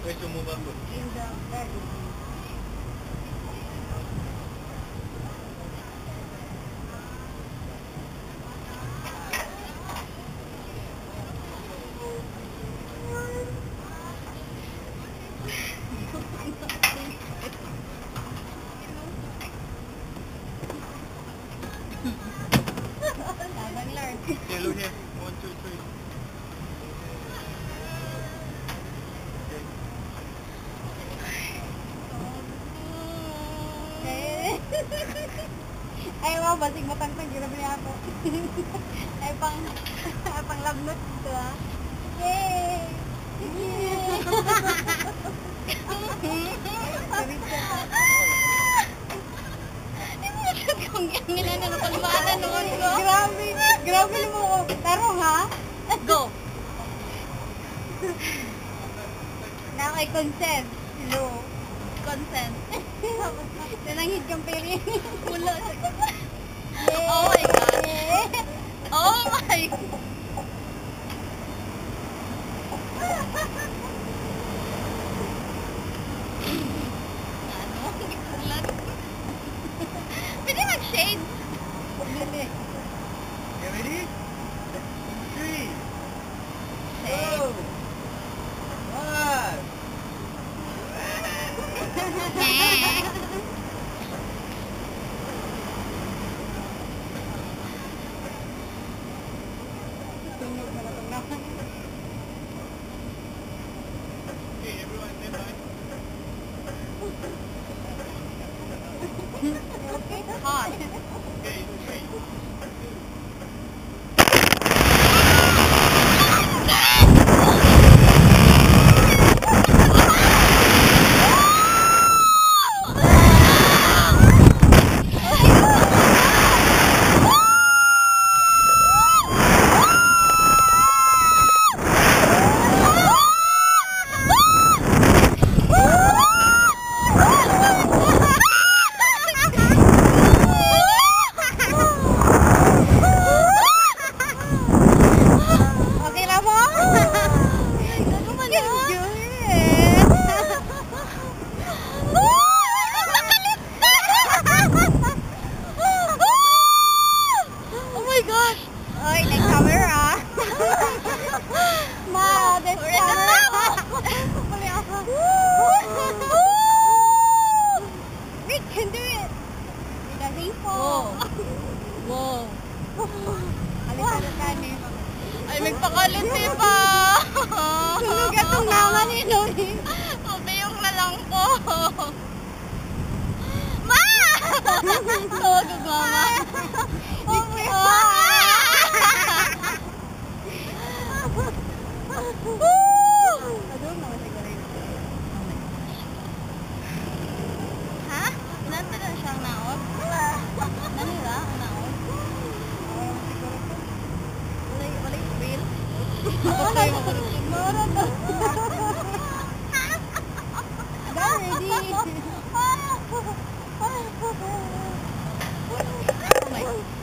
Where's your mobile phone? In the garden. Okay, look here. 1, 2, 3. Ay, wow, basig matangtang, grabe niya ako. Ay, pang labnot dito, ha? Yay! Yay! Kung yan na napagmaalan noon ko. Grabe mo ko. Tarong, ha? Go! Now I consent. Hello. Consent. Nananghid kang peri. Pulo. Oh my God. Oh my God. Ano? Gipulat. Pwede mag-shade. Pumili. Okay, ready? 3. Shade. Go! 1. Tunog na natugnawan. Okay, everyone, stand by. Hot. Okay, 3. Okay lang mo? Oh my gosh! Oy, next camera. Ma, this We're in the camera. top. Mali ako. We can do it. It doesn't fall. Wow. Alis-alisan eh. Ay, nagpakaliti pa! Sunog atong naman ni Lori. Pabiyong na lang po. Ma! Tawag ang mama. Oh my Adun naman siguro yun. Ha? Nasa na siyang naot? Nanira ang naot? Walay real? Okay, mara to. Ready? Oh my God.